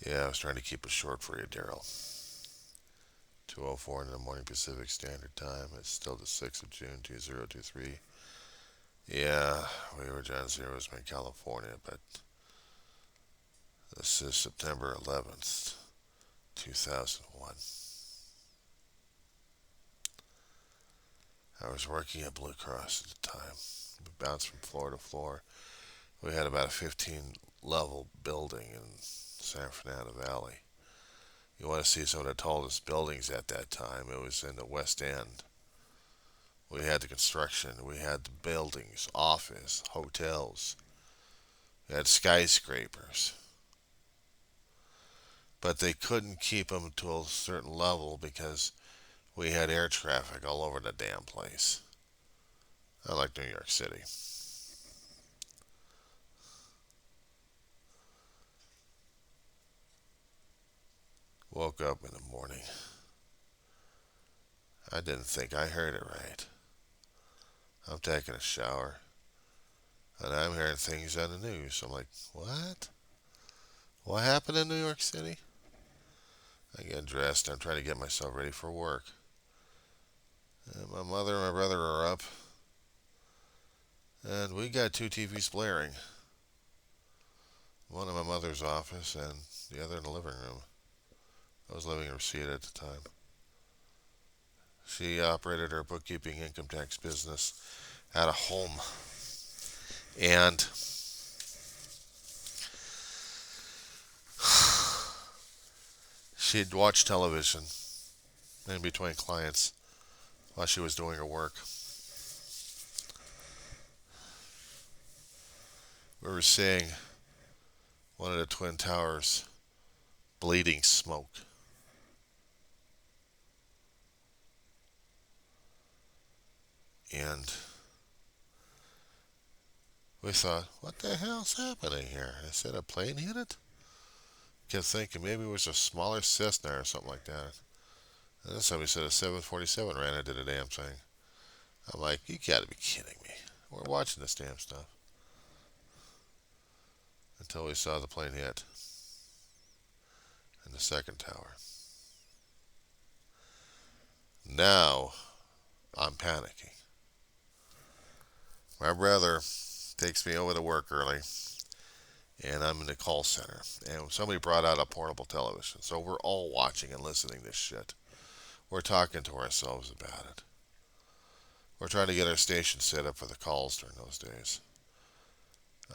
Yeah, I was trying to keep it short for you, Daryl. 2:04 in the morning Pacific Standard Time. It's still the 6th of June, 2023. Yeah, we were John Zero's in California, but this is September 11th, 2001. I was working at Blue Cross at the time. We bounced from floor to floor. We had about a 15 level building in San Fernando Valley. You want to see some of the tallest buildings at that time? It was in the West End. We had the construction, we had the buildings, office, hotels, we had skyscrapers. But they couldn't keep them to a certain level because we had air traffic all over the damn place. Unlike New York City. Woke up in the morning. I didn't think I heard it right. I'm taking a shower and I'm hearing things on the news. I'm like, what? What happened in New York City? I get dressed. I'm trying to get myself ready for work. And my mother and my brother are up, and we got two TVs blaring. One in my mother's office and the other in the living room. I was living in Reseda at the time. She operated her bookkeeping income tax business at a home. And she'd watch television in between clients while she was doing her work. We were seeing one of the Twin Towers bleeding smoke. And we thought, what the hell's happening here? I said, a plane hit it? Kept thinking maybe it was a smaller Cessna or something like that. And then somebody said a 747 ran into the damn thing. I'm like, you gotta be kidding me. We're watching this damn stuff. Until we saw the plane hit in the second tower. Now I'm panicking. My brother takes me over to work early, and I'm in the call center. And somebody brought out a portable television. So we're all watching and listening to this shit. We're talking to ourselves about it. We're trying to get our station set up for the calls during those days.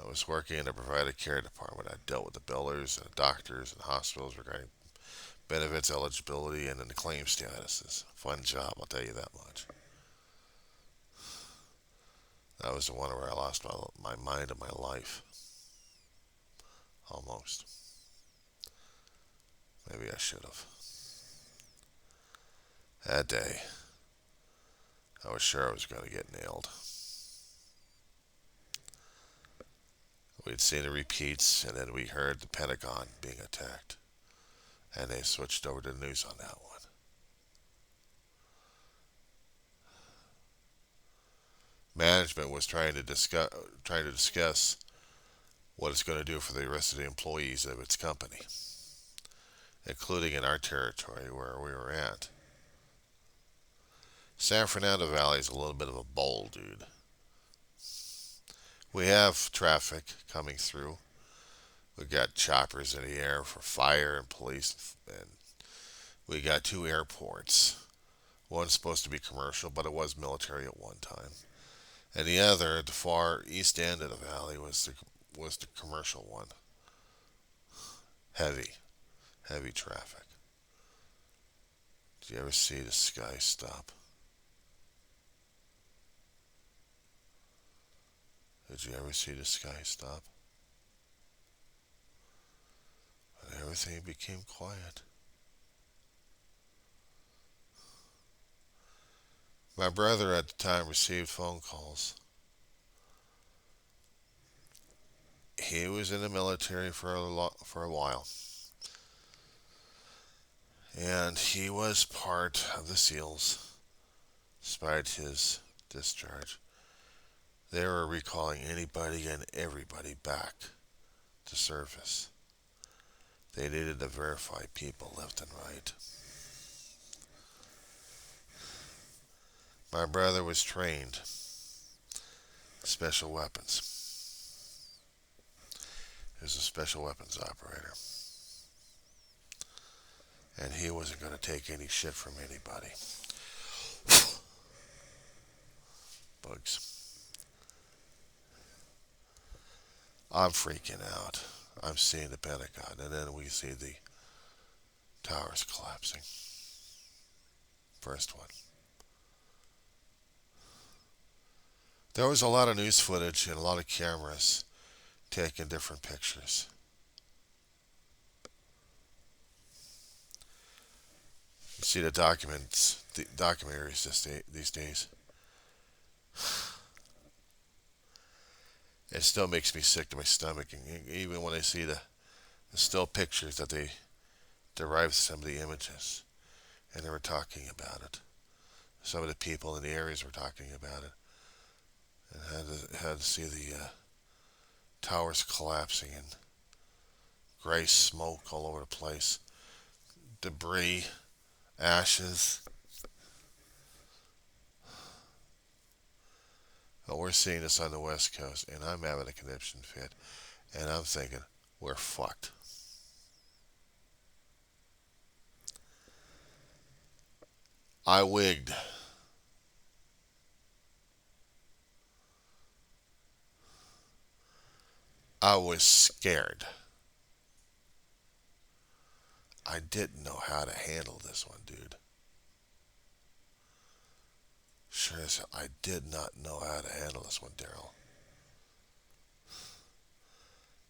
I was working in the provider care department. I dealt with the billers and the doctors and hospitals regarding benefits eligibility and then the claim statuses. Fun job, I'll tell you that much. That was the one where I lost my mind and my life. Almost. Maybe I should have. That day, I was sure I was going to get nailed. We'd seen the repeats, and then we heard the Pentagon being attacked. And they switched over to the news on that one. Management was trying to discuss what it's going to do for the rest of the employees of its company, including in our territory where we were at. San Fernando Valley is a little bit of a bowl, dude. We have traffic coming through. We got choppers in the air for fire and police, and we got two airports. One's supposed to be commercial, but it was military at one time, and the other at the far east end of the valley was the commercial one. Heavy, heavy traffic. Did you ever see the sky stop? Did you ever see the sky stop? And everything became quiet. My brother at the time received phone calls. He was in the military for a while, and he was part of the SEALs. Despite his discharge, they were recalling anybody and everybody back to service. They needed to verify people left and right. My brother was trained special weapons. He was a special weapons operator. And he wasn't going to take any shit from anybody. Bugs. I'm freaking out. I'm seeing the Pentagon, and then we see the towers collapsing. First one. There was a lot of news footage and a lot of cameras taking different pictures. You see the documentaries these days. It still makes me sick to my stomach, and even when I see the still pictures that they derived some of the images, and they were talking about it. Some of the people in the areas were talking about it, and had to see the towers collapsing and gray smoke all over the place, debris, ashes. But we're seeing this on the West Coast, and I'm having a conniption fit, and I'm thinking we're fucked. I wigged. I was scared. I didn't know how to handle this one, dude. Sure as hell, I did not know how to handle this one, Daryl.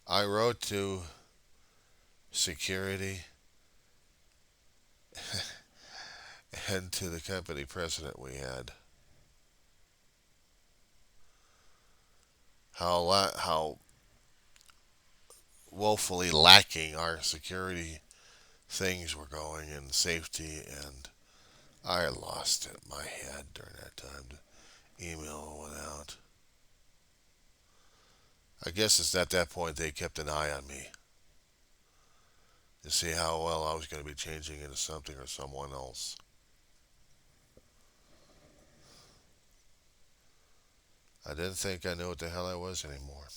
I wrote to security and to the company president we had how woefully lacking our security things were going and safety, and I lost it in my head during that time. The email went out. I guess it's at that point they kept an eye on me to see how well I was going to be changing into something or someone else. I didn't think I knew what the hell I was anymore.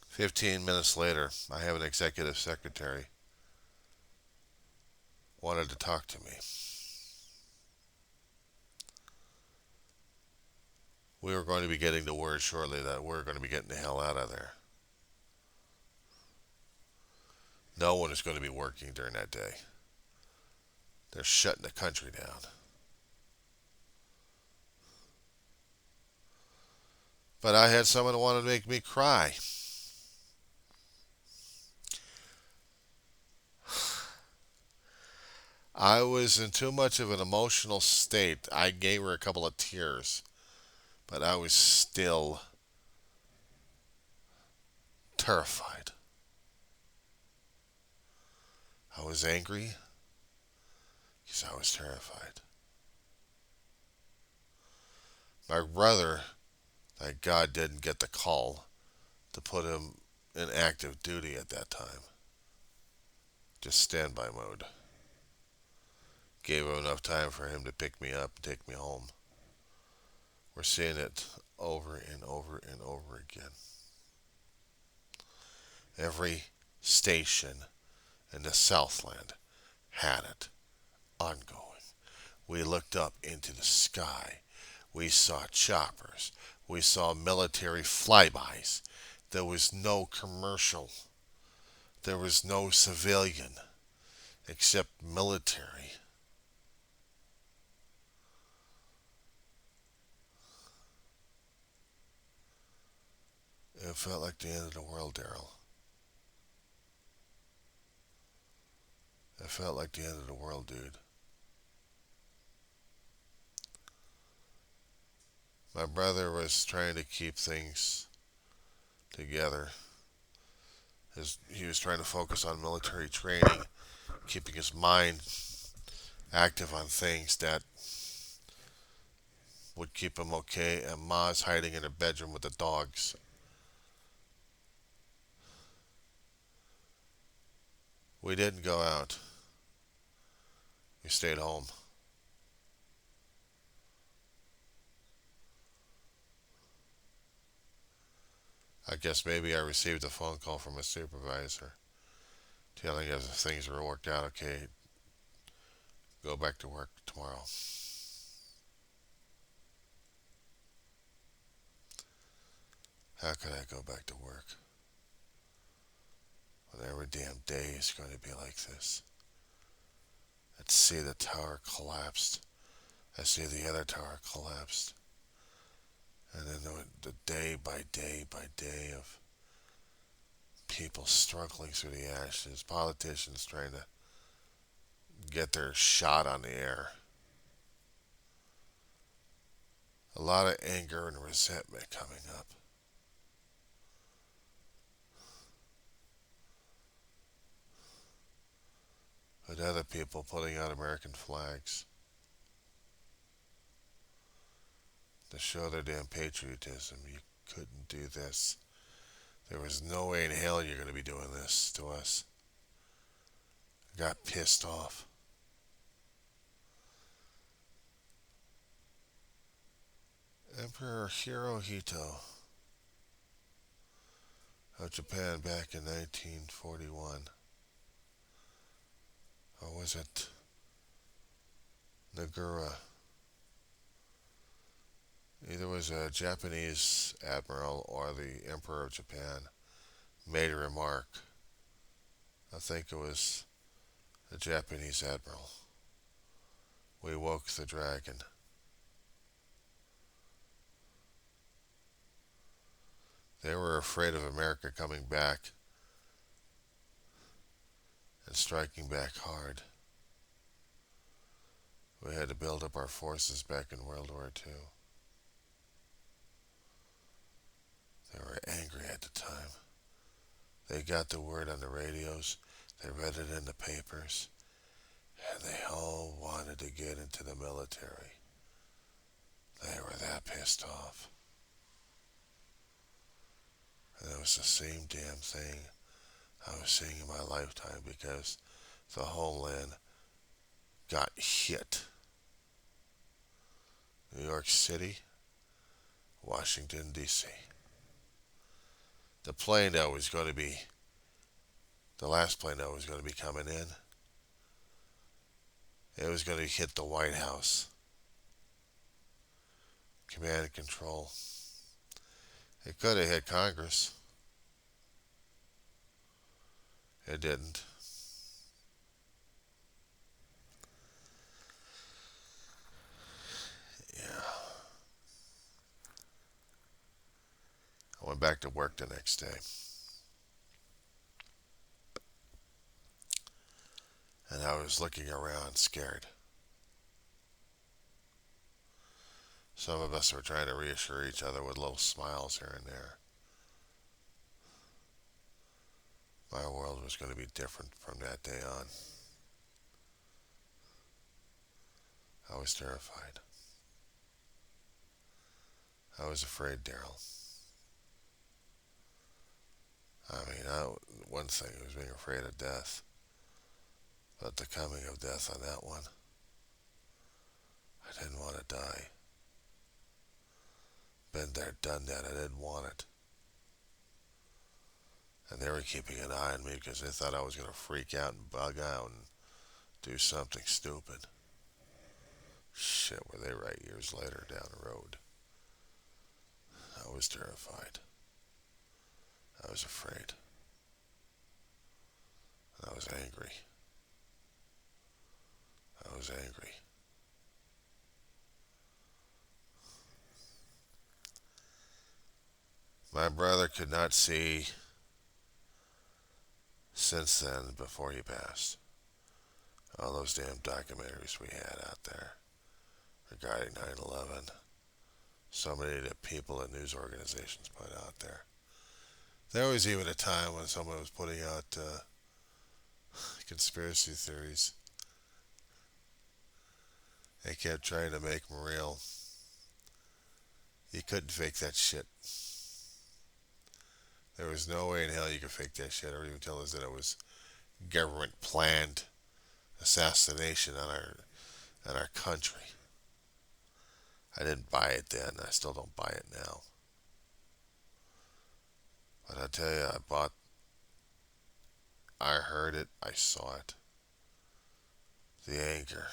15 minutes later, I have an executive secretary wanted to talk to me. We were going to be getting the word shortly that we're going to be getting the hell out of there. No one is going to be working during that day. They're shutting the country down. But I had someone who wanted to make me cry. I was in too much of an emotional state. I gave her a couple of tears, but I was still terrified. I was angry because I was terrified. My brother, thank God, didn't get the call to put him in active duty at that time. Just standby mode. Gave him enough time for him to pick me up and take me home. We're seeing it over and over and over again. Every station in the Southland had it ongoing. We looked up into the sky. We saw choppers. We saw military flybys. There was no commercial. There was no civilian except military. It felt like the end of the world, Daryl. It felt like the end of the world, dude. My brother was trying to keep things together. He was trying to focus on military training, keeping his mind active on things that would keep him okay. And Ma's hiding in her bedroom with the dogs. We didn't go out. We stayed home. I guess maybe I received a phone call from a supervisor telling us if things were worked out okay, go back to work tomorrow. How could I go back to work when every damn day is going to be like this? I'd see the tower collapsed. I see the other tower collapsed. And then the day by day by day of people struggling through the ashes, politicians trying to get their shot on the air. A lot of anger and resentment coming up. But other people putting out American flags to show their damn patriotism. You couldn't do this. There was no way in hell you're going to be doing this to us. I got pissed off. Emperor Hirohito of Japan back in 1941. Or was it Nagura? Either was a Japanese admiral or the Emperor of Japan made a remark. I think it was a Japanese admiral. We woke the dragon. They were afraid of America coming back and striking back hard. We had to build up our forces back in World War II. They were angry at the time. They got the word on the radios, they read it in the papers, and they all wanted to get into the military. They were that pissed off. And it was the same damn thing I was seeing in my lifetime because the homeland got hit. New York City, Washington, D.C. The plane that was going to be, the last plane that was going to be coming in, it was going to hit the White House. Command and control. It could have hit Congress. It didn't. Yeah. I went back to work the next day. And I was looking around scared. Some of us were trying to reassure each other with little smiles here and there. My world was going to be different from that day on. I was terrified. I was afraid, Daryl. One thing was being afraid of death. But the coming of death on that one, I didn't want to die. Been there, done that. I didn't want it. And they were keeping an eye on me because they thought I was going to freak out and bug out and do something stupid. Shit, were they right years later down the road. I was terrified. I was afraid. I was angry. I was angry. My brother could not see since then before he passed. All those damn documentaries we had out there regarding 9/11. So many that people and news organizations put out there. There was even a time when someone was putting out conspiracy theories. They kept trying to make them real. You couldn't fake that shit. There was no way in hell you could fake that shit or even tell us that it was government planned assassination on our country. I didn't buy it then. I still don't buy it now. But I tell you, I heard it, I saw it. The anger.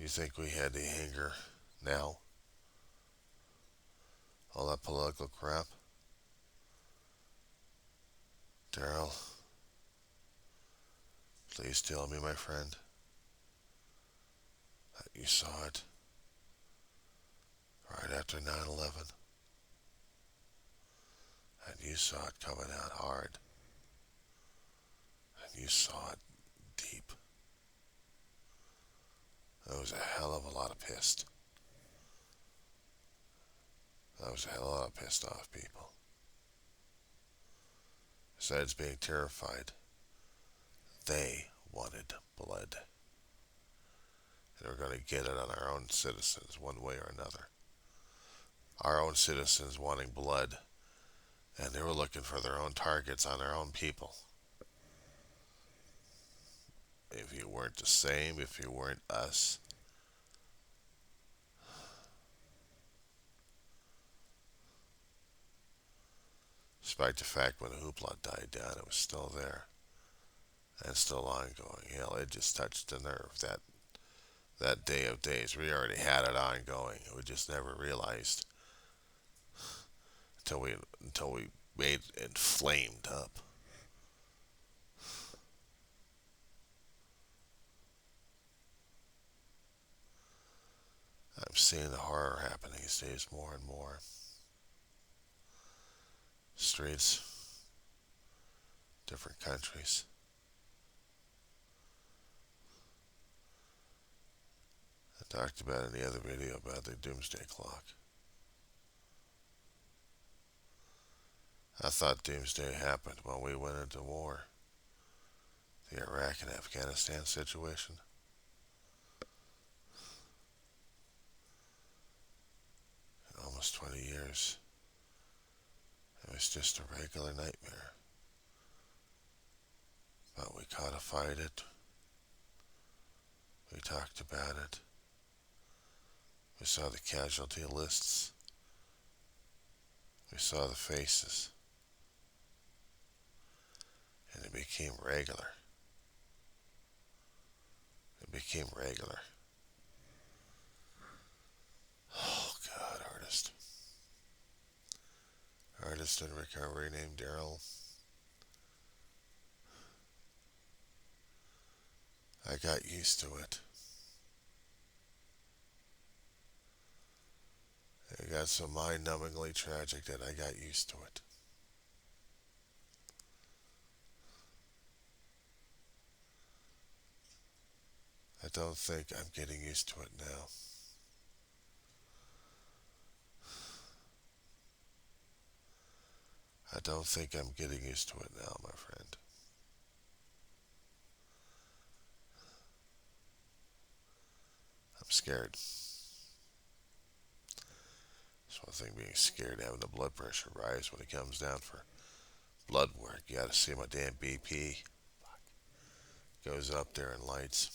You think we had the anger now? All that political crap? Daryl, please tell me, my friend, that you saw it right after 9/11, and you saw it coming out hard, and you saw it deep. That was a hell of a lot of pissed. That was a hell of a lot of pissed off people. Besides being terrified, they wanted blood. They were going to get it on our own citizens one way or another. Our own citizens wanting blood, and they were looking for their own targets on their own people. If you weren't the same, if you weren't us, despite the fact when the hoopla died down, it was still there and still ongoing. Hell, it just touched the nerve that day of days. We already had it ongoing. We just never realized until we made it inflamed up. I'm seeing the horror happen these days more and more. Streets, different countries. I talked about in the other video about the doomsday clock. I thought doomsday happened when we went into war. The Iraq and Afghanistan situation. In almost 20 years. It was just a regular nightmare. But we codified it. We talked about it. We saw the casualty lists. We saw the faces. And it became regular. It became regular. Oh, God, artist. Artist in recovery named Daryl. I got used to it. It got so mind-numbingly tragic that I got used to it. I don't think I'm getting used to it now. I don't think I'm getting used to it now, my friend. I'm scared. It's one thing being scared, having the blood pressure rise when it comes down for blood work. You gotta see my damn BP goes up there in lights.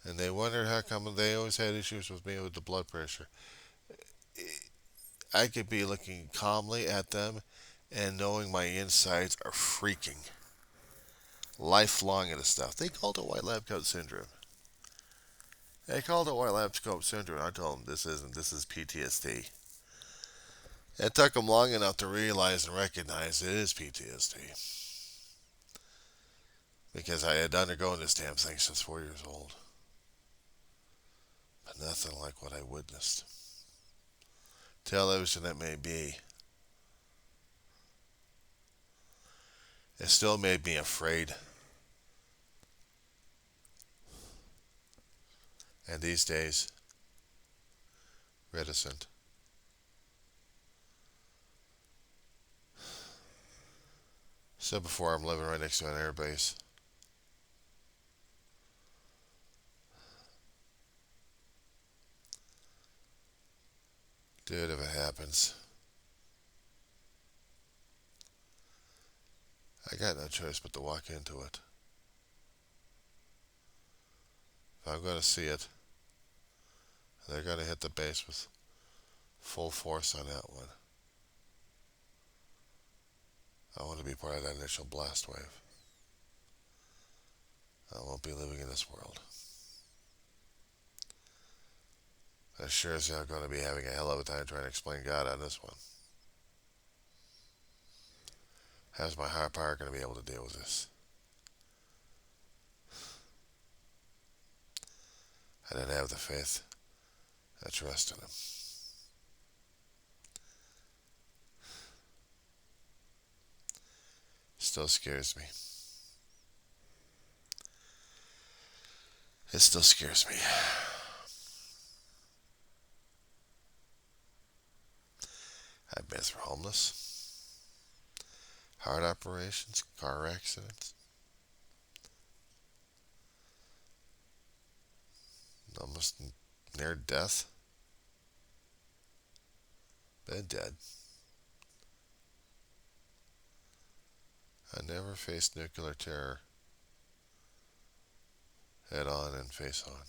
And they wondered how come they always had issues with me with the blood pressure. I could be looking calmly at them and knowing my insides are freaking. Lifelong into stuff. They called it white lab coat syndrome. They called it white lab coat syndrome. I told them this isn't. This is PTSD. It took them long enough to realize and recognize it is PTSD. Because I had undergone this damn thing since 4 years old. But nothing like what I witnessed. Television it may be. It still made me afraid. And these days, reticent. Said before, I'm living right next to an airbase. Dude, if it happens, I got no choice but to walk into it. If I'm going to see it, they're going to hit the base with full force on that one. I want to be part of that initial blast wave. I won't be living in this world. I sure as hell going to be having a hell of a time trying to explain God on this one. How's my higher power going to be able to deal with this? I didn't have the faith. I trust in him. Still scares me. It still scares me. I've been through homeless, heart operations, car accidents, almost near death. Been dead. I never faced nuclear terror head on and face on.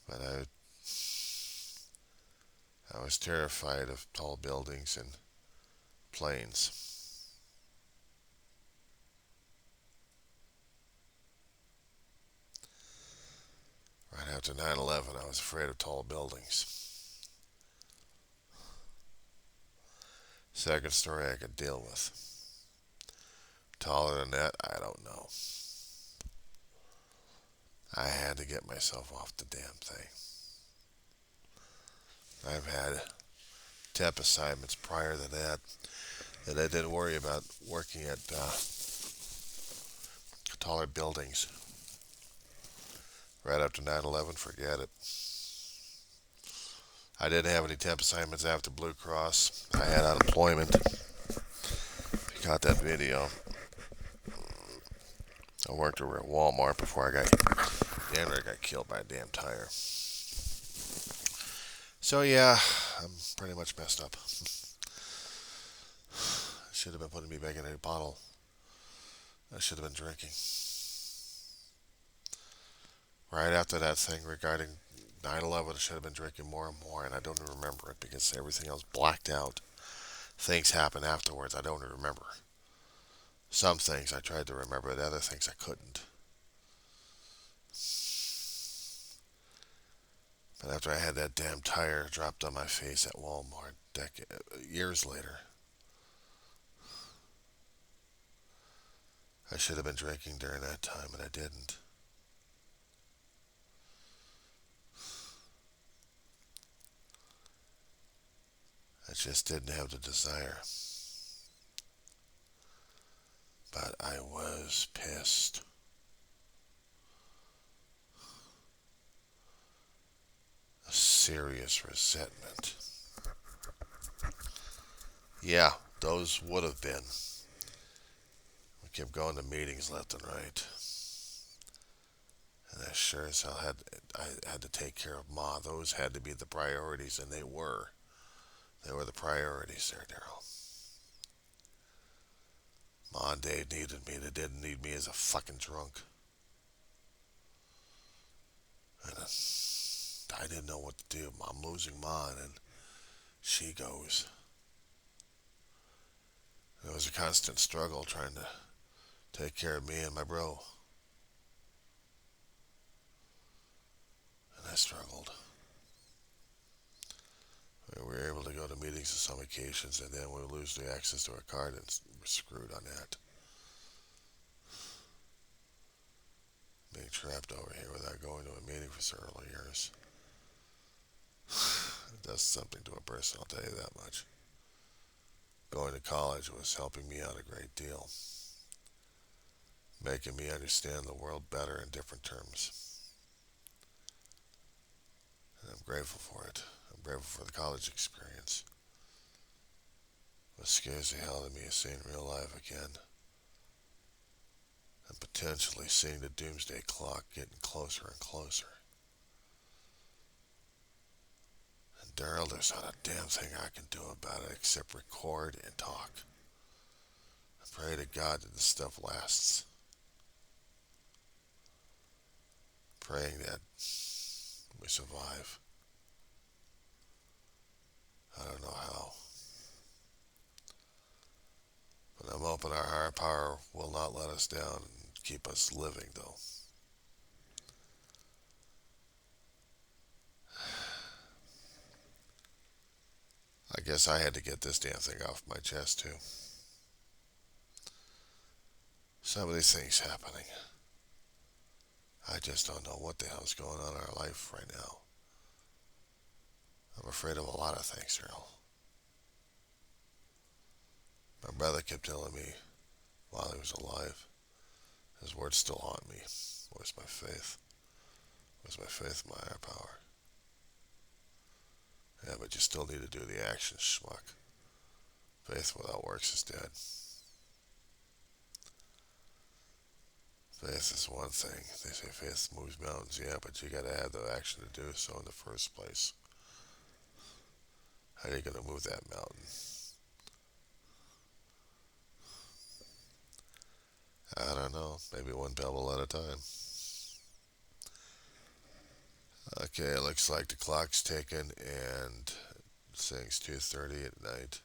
But I was terrified of tall buildings and planes. Right after 9/11, I was afraid of tall buildings. Second story I could deal with. Taller than that, I don't know. I had to get myself off the damn thing. I've had temp assignments prior to that I didn't worry about working at taller buildings. Right after 9/11, forget it. I didn't have any temp assignments after Blue Cross. I had unemployment. If you caught that video, I worked over at Walmart before I got killed by a damn tire. So yeah, I'm pretty much messed up. Should have been putting me back in a bottle. I should have been drinking. Right after that thing regarding 9/11, I should have been drinking more and more, and I don't even remember it because everything else blacked out. Things happen afterwards, I don't even remember. Some things I tried to remember, the other things I couldn't. But after I had that damn tire dropped on my face at Walmart years later, I should have been drinking during that time, and I didn't. I just didn't have the desire. But I was pissed. A serious resentment. Yeah, those would have been. We kept going to meetings left and right. And I sure as hell I had to take care of Ma. Those had to be the priorities, and they were. They were the priorities there, Daryl. Ma and Dave needed me. They didn't need me as a fucking drunk. And I didn't know what to do. I'm losing Ma, and she goes. It was a constant struggle trying to take care of me and my bro. And I struggled. We were able to go to meetings on some occasions, and then we lose the access to our card, and we're screwed on that. Being trapped over here without going to a meeting for several years. It does something to a person, I'll tell you that much. Going to college was helping me out a great deal. Making me understand the world better in different terms. And I'm grateful for it. I'm grateful for the college experience. What scares the hell out of me is seeing real life again. And potentially seeing the doomsday clock getting closer and closer. Daryl, there's not a damn thing I can do about it except record and talk. Pray to God that this stuff lasts. Praying that we survive. I don't know how. But I'm hoping our higher power will not let us down and keep us living, though. I guess I had to get this damn thing off my chest, too. Some of these things happening. I just don't know what the hell's going on in our life right now. I'm afraid of a lot of things, Daryl. My brother kept telling me while he was alive, his words still haunt me. Where's my faith? Where's my faith in my higher power? Yeah, but you still need to do the action, schmuck. Faith without works is dead. Faith is one thing. They say faith moves mountains. Yeah, but you gotta have the action to do so in the first place. How are you gonna move that mountain? I don't know. Maybe one pebble at a time. Okay, it looks like the clock's ticking and it sings 2:30 at night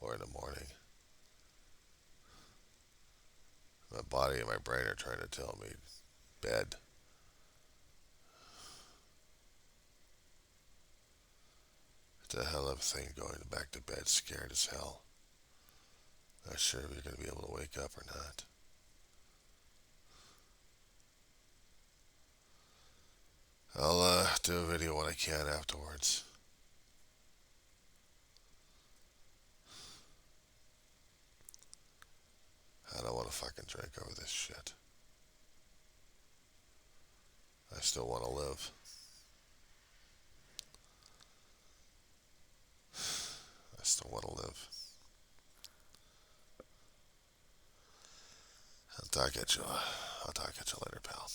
or in the morning. My body and my brain are trying to tell me bed. It's a hell of a thing going back to bed scared as hell. Not sure if you're going to be able to wake up or not. I'll do a video when I can afterwards. I don't want to fucking drink over this shit. I still want to live. I still want to live. I'll talk at you later, pal.